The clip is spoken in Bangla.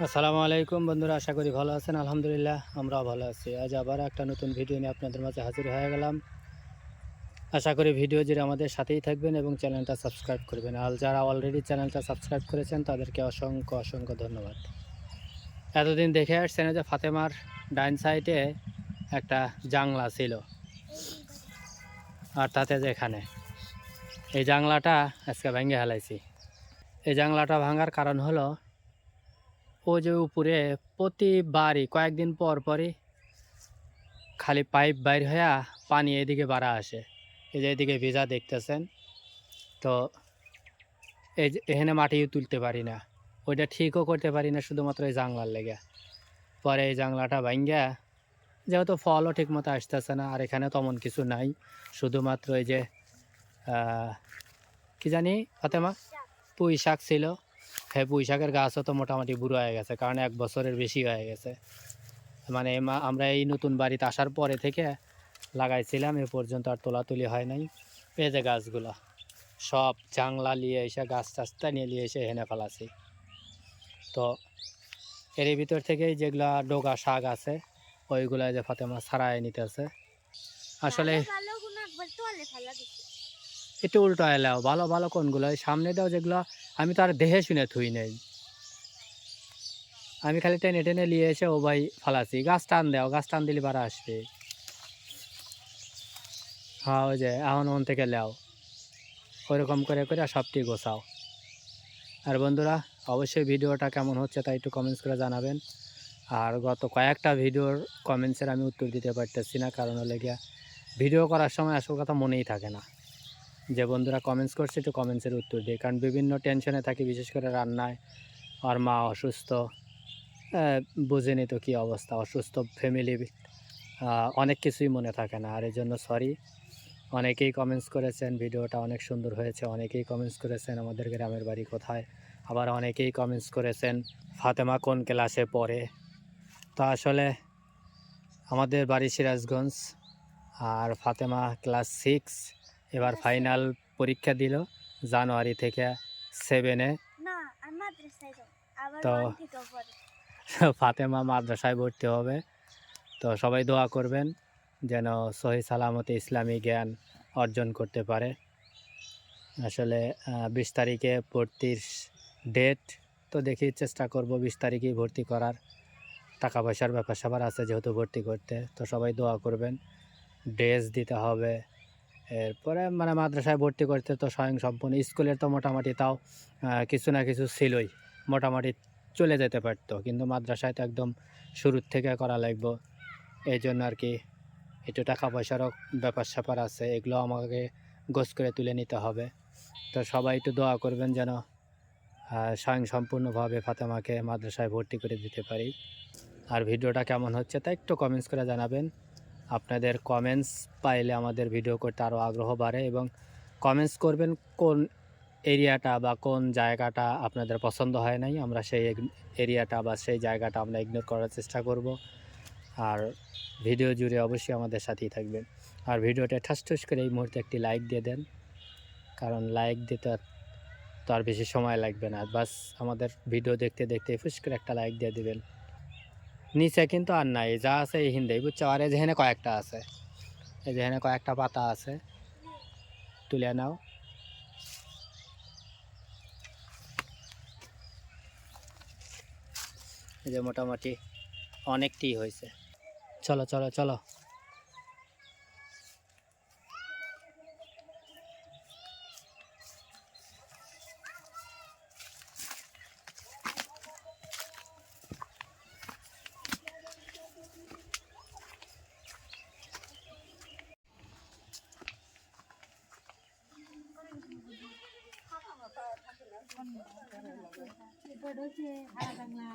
আসসালামু আলাইকুম বন্ধুরা, আশা করি ভালো আছেন। আলহামদুলিল্লাহ আমরাও ভালো আছি। আজ আবার একটা নতুন ভিডিও নিয়ে আপনাদের মাঝে হাজির হয়ে গেলাম। আশা করি ভিডিও জুড়ে আমাদের সাথেই থাকবেন এবং চ্যানেলটা সাবস্ক্রাইব করবেন। আর যারা অলরেডি চ্যানেলটা সাবস্ক্রাইব করেছেন তাদেরকে অসংখ্য অসংখ্য ধন্যবাদ। এতদিন দেখে আসছেন যে ফাতেমার ডাইন সাইডে একটা জাংলা ছিল, আর তাতে যেখানে এই জাংলাটা আজকে ভেঙে হেলাইছি। এই জাংলাটা ভাঙার কারণ হলো ও যে উপরে প্রতিবারই কয়েকদিন পর পরই খালি পাইপ বাইর হইয়া পানি এদিকে বাড়া আসে। এই যে এদিকে ভিজা দেখতেছেন তো, এই যে এখানে মাটিও তুলতে পারি না, ওইটা ঠিকও করতে পারি না শুধুমাত্র এই জাংলার লেগে। পরে এই জাংলাটা ভাঙ্গা, যেহেতু ফলও ঠিক মতো আসতেছে না, আর এখানে তেমন কিছু নাই, শুধুমাত্র এই যে কি জানি ফাতেমা পুঁই শাক ছিল। হ্যাঁ, পুঁই শাকের গাছও তো মোটামুটি বুড়ো হয়ে গেছে, কারণ 1 বছরের বেশি হয়ে গেছে। মানে আমরা এই নতুন বাড়িতে আসার পরে থেকে লাগাইছিলাম, এ পর্যন্ত আর তোলাতুলি হয় নাই। এই যে গাছগুলো সব জাংলা নিয়ে এসে, গাছ টাছটা নিয়ে এসে এনে ফেলাছি। তো এর ভিতর থেকেই যেগুলা ডোগা শাক আছে ওইগুলা যে ফাতেমা ছাড়াই নিতেছে। আসলে একটু উল্টো এলাও, ভালো ভালো কোনগুলো সামনে দাও, যেগুলো আমি তো আর দেখে শুনে থুই নেই, আমি খালি টেনে টেনে নিয়ে এসে ও ভাই ফালাছি। গাছ টান দাও, গাছ টান দিলে বারা আসবে। হ্যাঁ, ওই যে এখন মন থেকে লেও, ওইরকম করে করে সবটি গোছাও। আর বন্ধুরা, অবশ্যই ভিডিওটা কেমন হচ্ছে তাই একটু কমেন্টস করে জানাবেন। আর গত কয়েকটা ভিডিওর কমেন্টসের আমি উত্তর দিতে পারতেছি না, কারণ হলে গিয়া ভিডিও করার সময় আসল কথা মনেই থাকে না। যে বন্ধুরা কমেন্টস করছে একটু কমেন্টসের উত্তর দিই, কারণ বিভিন্ন টেনশনে থাকি, বিশেষ করে রান্নায়। আর মা অসুস্থ, বুঝেনি তো কী অবস্থা, অসুস্থ ফ্যামিলি, অনেক কিছুই মনে থাকে না। আর এই জন্য সরি। অনেকেই কমেন্টস করেছেন ভিডিওটা অনেক সুন্দর হয়েছে, অনেকেই কমেন্টস করেছেন আমাদের গ্রামের বাড়ি কোথায়, আবার অনেকেই কমেন্টস করেছেন ফাতেমা কোন ক্লাসে পড়ে। তো আসলে আমাদের বাড়ি সিরাজগঞ্জ, আর ফাতেমা ক্লাস 6, এবার ফাইনাল পরীক্ষা দিল জানুয়ারি থেকে 7-এ। তো ফাতেমা মাদ্রাসায় ভর্তি হবে। তো সবাই দোয়া করবেন যেন সহি সালামতে ইসলামী জ্ঞান অর্জন করতে পারে। আসলে 20 তারিখে ভর্তির ডেট, তো দেখি চেষ্টা করব 20 তারিখেই ভর্তি করার। টাকা পয়সার ব্যাপার স্যাপার আছে যেহেতু ভর্তি করতে, তো সবাই দোয়া করবেন। ড্রেস দিতে হবে, এরপরে মানে মাদ্রাসায় ভর্তি করতে তো স্বয়ংসম্পূর্ণ, স্কুলের তো মোটামুটি তাও কিছু না কিছু ছিলই, মোটামুটি চলে যেতে পারতো, কিন্তু মাদ্রাসায় তো একদম শুরুর থেকে করা লাগবে। এই জন্য আর কি একটু টাকা পয়সারও ব্যাপার স্যাপার আছে, এগুলো আমাকে গোছ করে তুলে নিতে হবে। তো সবাই একটু দোয়া করবেন যেন স্বয়ংসম্পূর্ণভাবে ফাতেমাকে মাদ্রাসায় ভর্তি করে দিতে পারি। আর ভিডিওটা কেমন হচ্ছে তা একটু কমেন্টস করে জানাবেন। আপনাদের কমেন্টস পাইলে আমাদের ভিডিও করতে আরও আগ্রহ বাড়ে, এবং কমেন্টস করবেন কোন এরিয়াটা বা কোন জায়গাটা আপনাদের পছন্দ হয় নাই, আমরা সেই এরিয়াটা বা সেই জায়গাটা আমরা ইগনোর করার চেষ্টা করব। আর ভিডিও জুড়ে অবশ্যই আমাদের সাথেই থাকবেন। আর ভিডিওটা ঠাস ঠুস করে এই মুহূর্তে একটি লাইক দিয়ে দেন, কারণ লাইক দিতে তো আর বেশি সময় লাগবে না, বাস আমাদের ভিডিও দেখতে দেখতে ফুস করে একটা লাইক দিয়ে দিবেন। নিচে কিন্তু আর নাই, যা আছে এই হিন্দেই বুঝছো। আর এই যেখানে কয়েকটা আছে, এই যেখানে কয়েকটা পাতা আছে, তুলে নাও। এই যে মোটামুটি অনেকটি হয়েছে। চলো চলো চলো। এটা হচ্ছে হারা বাংলা।